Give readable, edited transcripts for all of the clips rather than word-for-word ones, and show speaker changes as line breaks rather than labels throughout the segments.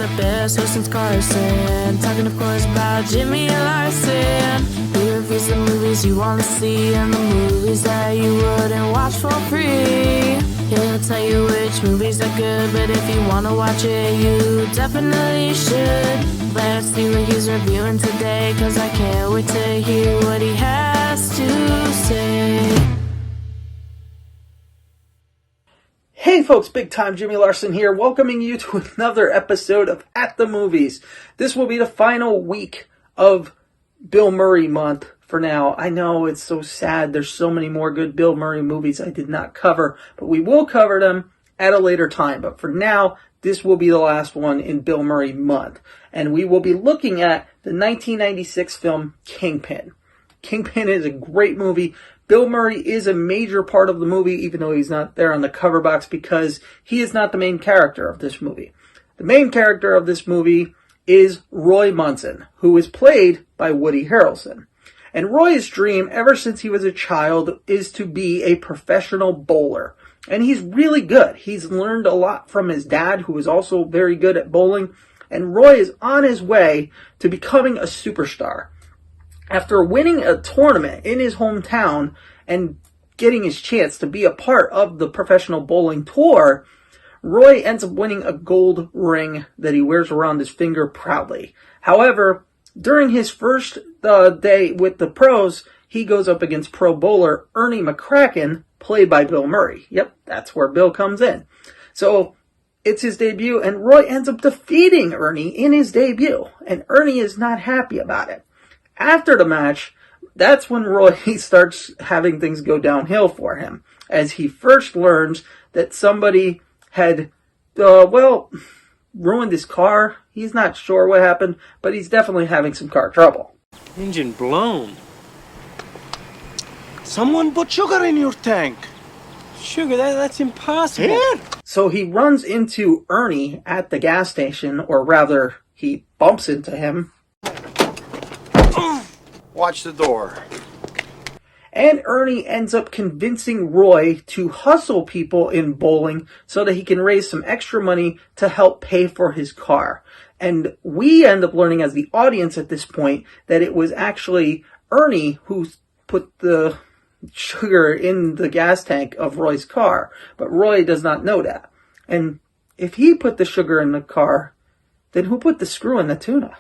the best host since Carson. Talking, of course, about Jimmy and Larson. He reviews the movies you want to see and the movies that you wouldn't watch for free. He'll tell you which movies are good, but if you want to watch it, you definitely should. Let's see what he's reviewing today, cause I can't wait to hear what he has to say.
Hey folks, big time Jimmy Larson here, welcoming you to another episode of At the Movies. This will be the final week of Bill Murray month for now. I know it's so sad, there's so many more good Bill Murray movies I did not cover, but we will cover them at a later time. But for now, this will be the last one in Bill Murray month. And we will be looking at the 1996 film Kingpin. Kingpin is a great movie. Bill Murray is a major part of the movie, even though he's not there on the cover box, because he is not the main character of this movie. The main character of this movie is Roy Munson, who is played by Woody Harrelson. And Roy's dream, ever since he was a child, is to be a professional bowler. And he's really good. He's learned a lot from his dad, who is also very good at bowling. And Roy is on his way to becoming a superstar. After winning a tournament in his hometown and getting his chance to be a part of the professional bowling tour, Roy ends up winning a gold ring that he wears around his finger proudly. However, during his first day with the pros, he goes up against pro bowler Ernie McCracken, played by Bill Murray. Yep, that's where Bill comes in. So it's his debut, and Roy ends up defeating Ernie in his debut, and Ernie is not happy about it. After the match, that's when Roy starts having things go downhill for him, as he first learns that somebody had, ruined his car. He's not sure what happened, but he's definitely having some car trouble.
Engine blown. Someone put sugar in your tank. Sugar? That's impossible. Here?
So he runs into Ernie at the gas station, or rather, he bumps into him.
Watch the door.
And Ernie ends up convincing Roy to hustle people in bowling so that he can raise some extra money to help pay for his car. And we end up learning as the audience at this point that it was actually Ernie who put the sugar in the gas tank of Roy's car. But Roy does not know that. And if he put the sugar in the car, then who put the screw in the tuna?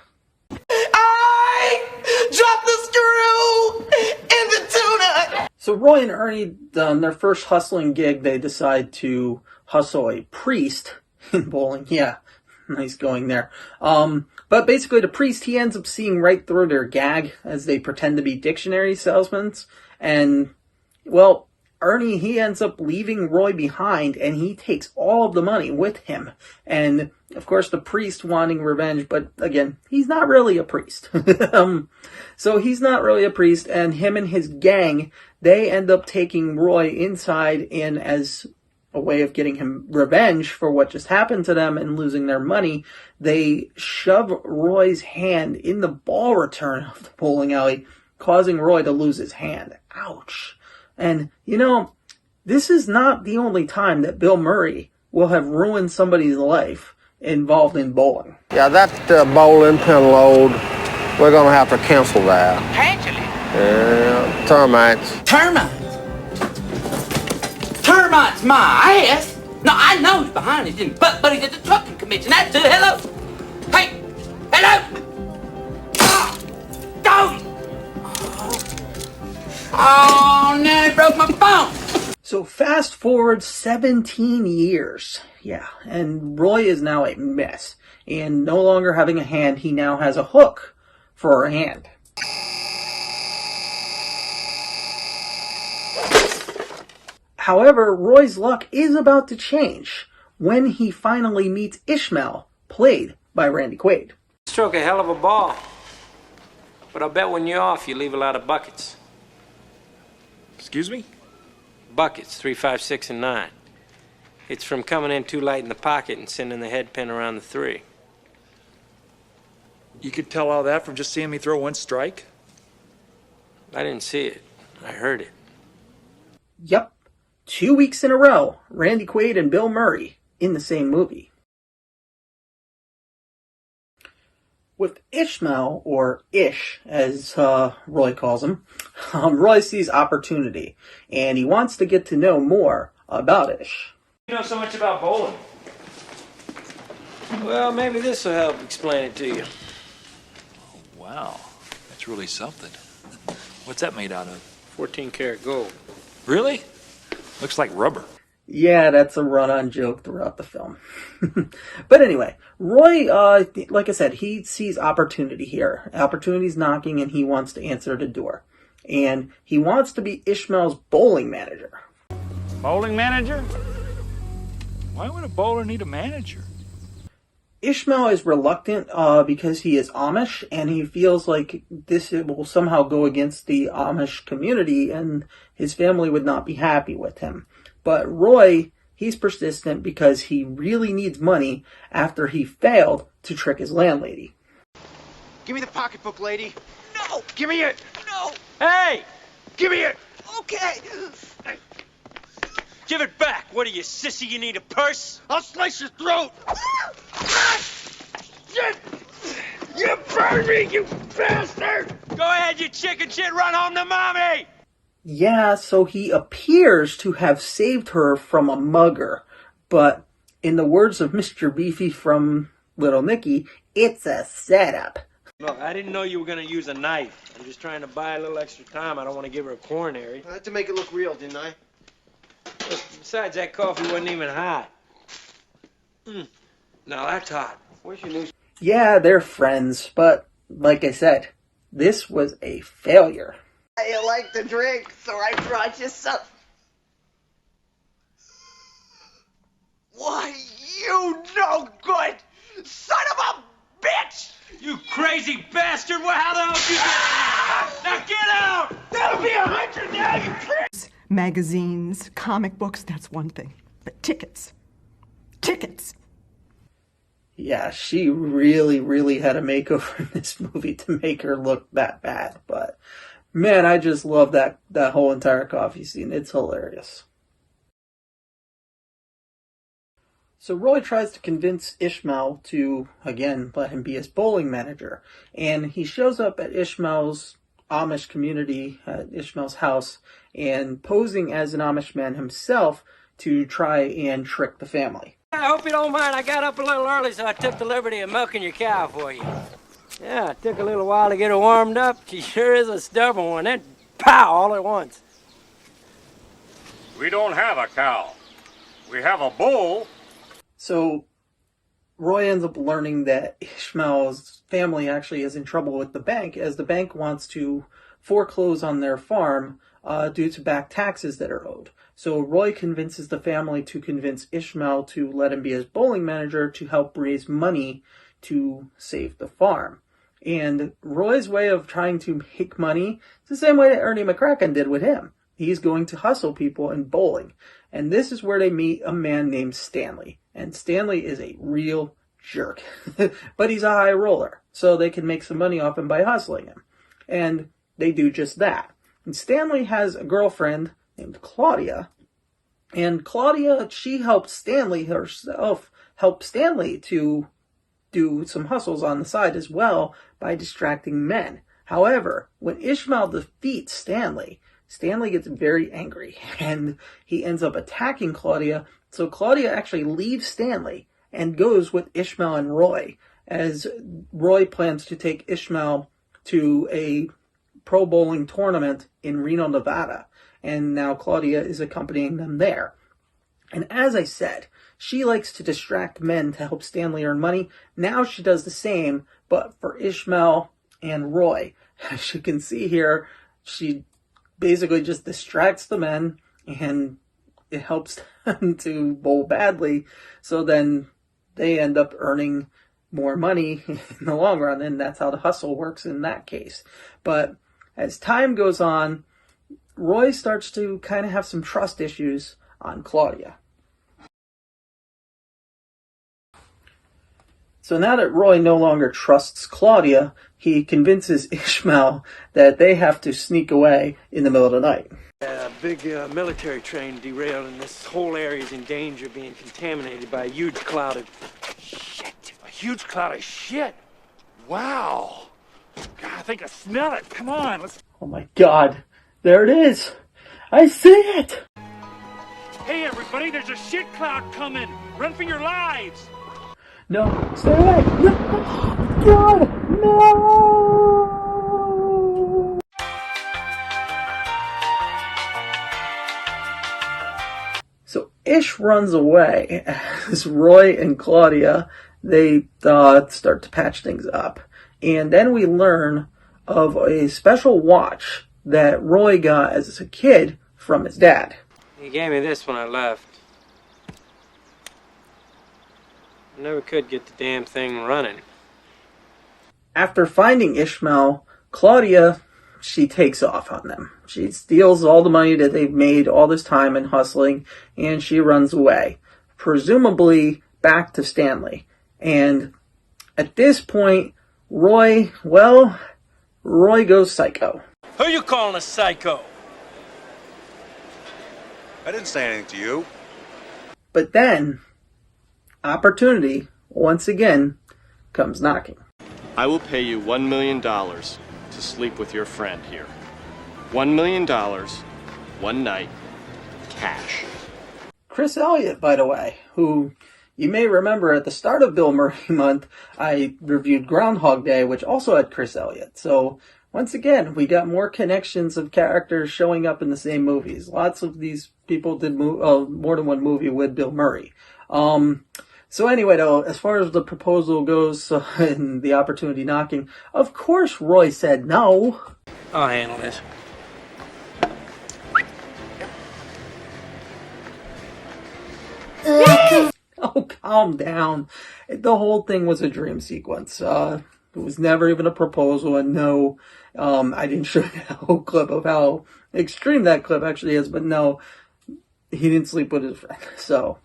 Drop the screw in the tuna!
So Roy and Ernie, on their first hustling gig, they decide to hustle a priest in bowling. Yeah, nice going there. But basically the priest, he ends up seeing right through their gag as they pretend to be dictionary salesmen. And, well, Ernie, he ends up leaving Roy behind, and he takes all of the money with him. And, of course, the priest wanting revenge, but again, he's not really a priest. So he's not really a priest, and him and his gang, they end up taking Roy inside in as a way of getting him revenge for what just happened to them and losing their money. They shove Roy's hand in the ball return of the bowling alley, causing Roy to lose his hand. Ouch. And, you know, this is not the only time that Bill Murray will have ruined somebody's life involved in bowling.
Yeah, that bowling pin load, we're going to have to cancel that.
Cancel it?
Yeah, termites.
Termites? Termites, my ass? No, I know he's behind it, but he's at the trucking commission. That's it. Hello? Hey! Hello? Go! Oh, now he broke my phone.
So fast forward 17 years. Yeah, and Roy is now a mess. And no longer having a hand, he now has a hook for a hand. However, Roy's luck is about to change when he finally meets Ishmael, played by Randy Quaid.
Struck a hell of a ball. But I bet when you're off, you leave a lot of buckets.
Excuse me?
Buckets, 3, 5, 6, and 9. It's from coming in too light in the pocket and sending the head pin around the 3.
You could tell all that from just seeing me throw one strike?
I didn't see it. I heard it.
Yep. 2 weeks in a row, Randy Quaid and Bill Murray in the same movie. With Ishmael, or Ish, as Roy calls him, Roy sees opportunity, and he wants to get to know more about Ish.
You know so much about bowling. Well, maybe this will help explain it to you.
Wow, that's really something. What's that made out of?
14-karat gold.
Really? Looks like rubber.
Yeah, that's a run-on joke throughout the film. But anyway, Roy, like I said, he sees opportunity here. Opportunity's knocking, and he wants to answer the door. And he wants to be Ishmael's bowling manager.
Bowling manager? Why would a bowler need a manager?
Ishmael is reluctant because he is Amish, and he feels like this will somehow go against the Amish community, and his family would not be happy with him. But Roy, he's persistent because he really needs money after he failed to trick his landlady.
Give me the pocketbook, lady. No! Give me it! No!
Hey!
Give me it!
Okay.
Give it back! What are you, sissy? You need a purse?
I'll slice your throat! Shit! You burned me, you bastard!
Go ahead, you chicken shit! Run home to mommy!
Yeah, so he appears to have saved her from a mugger, but in the words of Mr. Beefy from Little Nicky, it's a setup.
Look, I didn't know you were gonna use a knife. I'm just trying to buy a little extra time. I don't want to give her a coronary.
I had to make it look real, didn't I?
Look, besides, that coffee wasn't even hot. Now that's hot.
Where's your news?
Yeah, they're friends, but like I said, this was a failure.
I like to drink, so I brought you some. Why, you no good son of a bitch!
You crazy bastard! Well, how the hell did you get out? Now get out!
That'll be 100 now, you prick!
Magazines, comic books, that's one thing. But tickets. Tickets!
Yeah, she really had a makeover in this movie to make her look that bad, but man, I just love that whole entire coffee scene. It's hilarious. So Roy tries to convince Ishmael to, again, let him be his bowling manager. And he shows up at Ishmael's Amish community, at Ishmael's house, and posing as an Amish man himself to try and trick the family.
I hope you don't mind. I got up a little early, so I took the liberty of milking your cow for you. Yeah, it took a little while to get her warmed up. She sure is a stubborn one. Then, pow, all at once.
We don't have a cow. We have a bull.
So Roy ends up learning that Ishmael's family actually is in trouble with the bank, as the bank wants to foreclose on their farm due to back taxes that are owed. So Roy convinces the family to convince Ishmael to let him be his bowling manager to help raise money to save the farm. And Roy's way of trying to make money is the same way that Ernie McCracken did with him. He's going to hustle people in bowling. And this is where they meet a man named Stanley. And Stanley is a real jerk. But he's a high roller, so they can make some money off him by hustling him. And they do just that. And Stanley has a girlfriend named Claudia. And Claudia, she helped Stanley herself, to do some hustles on the side as well by distracting men. However, when Ishmael defeats Stanley, Stanley gets very angry and he ends up attacking Claudia. So Claudia actually leaves Stanley and goes with Ishmael and Roy, as Roy plans to take Ishmael to a pro bowling tournament in Reno, Nevada. And now Claudia is accompanying them there. And as I said, she likes to distract men to help Stanley earn money. Now she does the same, but for Ishmael and Roy. As you can see here, she basically just distracts the men, and it helps them to bowl badly. So then they end up earning more money in the long run, and that's how the hustle works in that case. But as time goes on, Roy starts to kind of have some trust issues on Claudia. So now that Roy no longer trusts Claudia, he convinces Ishmael that they have to sneak away in the middle of the night.
A big military train derailed, and this whole area is in danger of being contaminated by a huge cloud of shit. A huge cloud of shit?
Wow. God, I think I smell it. Come on, let's...
Oh my God. There it is. I see it.
Hey, everybody, there's a shit cloud coming. Run for your lives.
No, stay away. No. God, no. So Ish runs away as Roy and Claudia, they start to patch things up. And then we learn of a special watch that Roy got as a kid from his dad.
He gave me this when I left. I never could get the damn thing running.
After finding Ishmael, Claudia, she takes off on them. She steals all the money that they've made all this time in hustling, and she runs away, presumably back to Stanley. And at this point, Roy goes psycho.
Who you calling a psycho?
I didn't say anything to you.
But then, opportunity, once again, comes knocking.
I will pay you $1 million to sleep with your friend here. $1 million, one night, cash.
Chris Elliott, by the way, who you may remember at the start of Bill Murray Month, I reviewed Groundhog Day, which also had Chris Elliott. So, once again, we got more connections of characters showing up in the same movies. Lots of these people did more than one movie with Bill Murray. So anyway, though, as far as the proposal goes and the opportunity knocking, of course Roy said no.
I'll handle this.
Oh, calm down. The whole thing was a dream sequence. It was never even a proposal, and no, I didn't show you the whole clip of how extreme that clip actually is, but no, he didn't sleep with his friend, so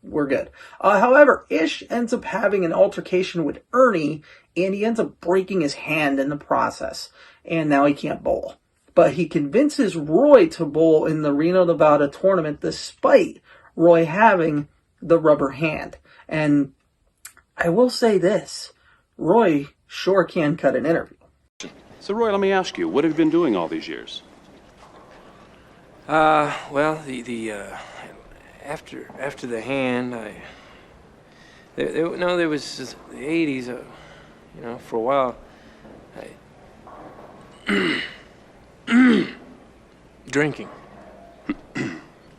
we're good. However, Ish ends up having an altercation with Ernie, and he ends up breaking his hand in the process, and now he can't bowl. But he convinces Roy to bowl in the Reno, Nevada tournament, despite Roy having the rubber hand. And I will say this, Roy sure can cut an interview.
So Roy, let me ask you, what have you been doing all these years?
Well, after the hand, there was the 80s, for a while, drinking.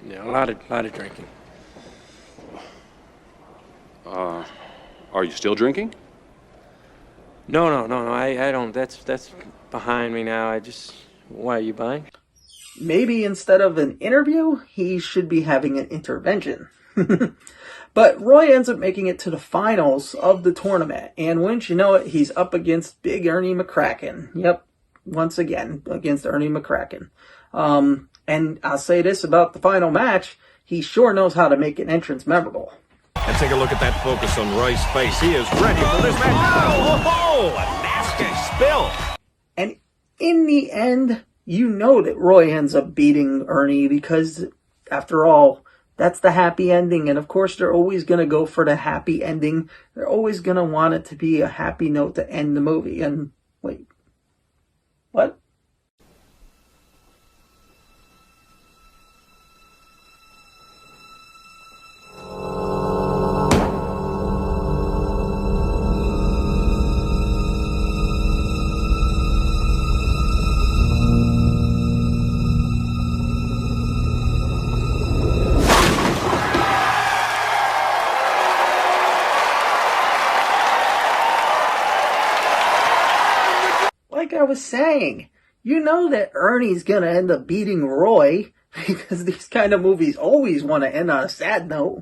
Yeah, a lot of drinking.
Are you still drinking?
No, I don't, that's behind me now. Why are you buying?
Maybe instead of an interview, he should be having an intervention. But Roy ends up making it to the finals of the tournament. And wouldn't you know it, he's up against Big Ernie McCracken. Yep, once again, against Ernie McCracken. And I'll say this about the final match, he sure knows how to make an entrance memorable.
And take a look at that focus on Roy's face. He is ready for this match. Oh, a nasty spill.
And in the end, you know that Roy ends up beating Ernie because, after all, that's the happy ending. And of course, they're always going to go for the happy ending. They're always going to want it to be a happy note to end the movie. And wait, what? Like I was saying, you know that Ernie's gonna end up beating Roy because these kind of movies always want to end on a sad note.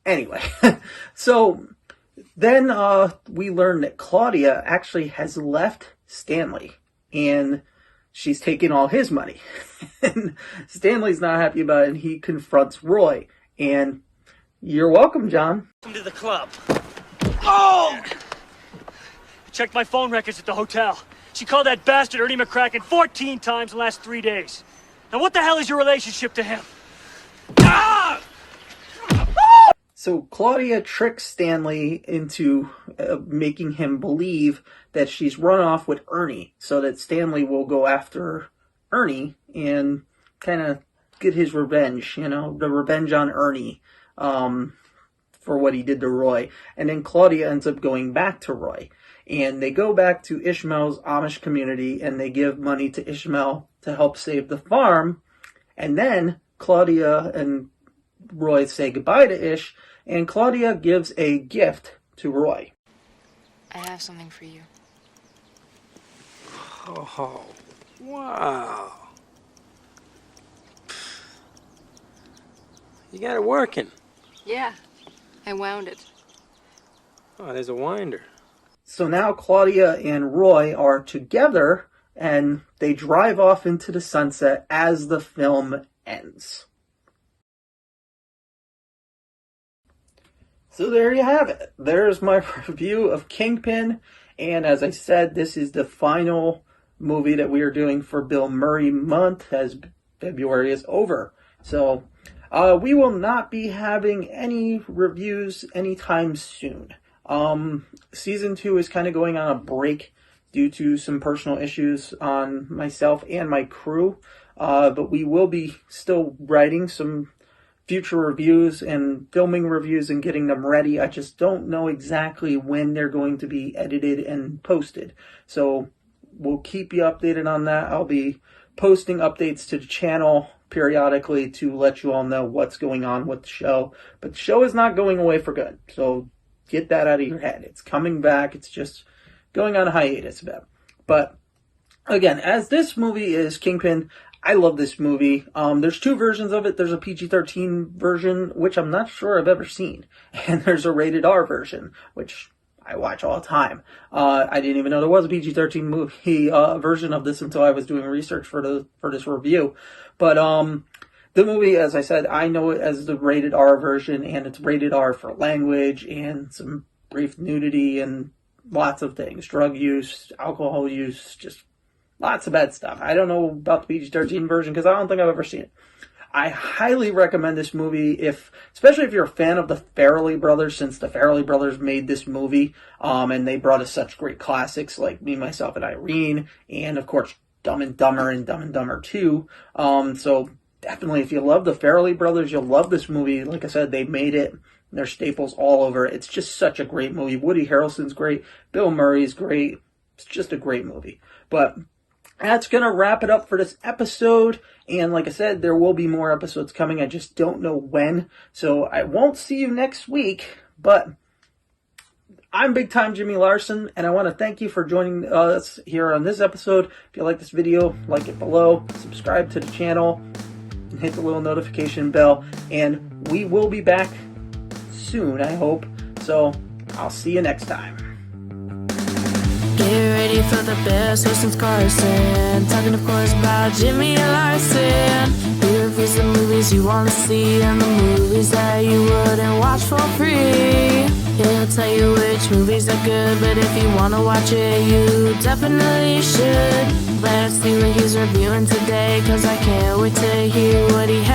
Anyway, so then we learn that Claudia actually has left Stanley and she's taking all his money. And Stanley's not happy about it and he confronts Roy. And you're welcome, John.
Welcome to the club. Oh! Checked my phone records at the hotel. She called that bastard Ernie McCracken 14 times in the last 3 days. Now what the hell is your relationship to him? Ah!
So Claudia tricks Stanley into making him believe that she's run off with Ernie so that Stanley will go after Ernie and kind of get his revenge, you know, the revenge on Ernie for what he did to Roy. And then Claudia ends up going back to Roy. And they go back to Ishmael's Amish community and they give money to Ishmael to help save the farm. And then Claudia and Roy say goodbye to Ish, and Claudia gives a gift to Roy.
I have something for you.
Oh, wow. You got it working.
Yeah, I wound it.
Oh, there's a winder.
So now Claudia and Roy are together, and they drive off into the sunset as the film ends. So there you have it. There's my review of Kingpin, and as I said, this is the final movie that we are doing for Bill Murray month, as February is over. So we will not be having any reviews anytime soon. Season 2 is kind of going on a break due to some personal issues on myself and my crew, but we will be still writing some future reviews and filming reviews and getting them ready. I just don't know exactly when they're going to be edited and posted. So we'll keep you updated on that. I'll be posting updates to the channel periodically to let you all know what's going on with the show. But the show is not going away for good. So get that out of your head. It's coming back. It's just going on hiatus a bit. But again, as this movie is Kingpin, I love this movie. There's two versions of it. There's a PG-13 version, which I'm not sure I've ever seen. And there's a rated R version, which I watch all the time. I didn't even know there was a PG-13 movie version of this until I was doing research for this review. But the movie, as I said, I know it as the rated R version, and it's rated R for language and some brief nudity and lots of things. Drug use, alcohol use, just lots of bad stuff. I don't know about the PG-13 version because I don't think I've ever seen it. I highly recommend this movie, especially if you're a fan of the Farrelly Brothers, since the Farrelly Brothers made this movie, and they brought us such great classics like Me, Myself, and Irene, and of course Dumb and Dumber and Dumb and Dumber 2. So definitely, if you love the Farrelly Brothers, you'll love this movie. Like I said, they made it. There's staples all over it. It's just such a great movie. Woody Harrelson's great. Bill Murray's great. It's just a great movie. But that's going to wrap it up for this episode. And like I said, there will be more episodes coming. I just don't know when. So I won't see you next week. But I'm Big Time Jimmy Larson, and I want to thank you for joining us here on this episode. If you like this video, like it below. Subscribe to the channel. And hit the little notification bell. And we will be back soon, I hope. So I'll see you next time.
Get ready for the best with since Carson. Talking of course about Jimmy and Larson. He reviews the movies you want to see and the movies that you wouldn't watch for free. He'll tell you which movies are good, but if you want to watch it, you definitely should. Let's see what he's reviewing today, cause I can't wait to hear what he has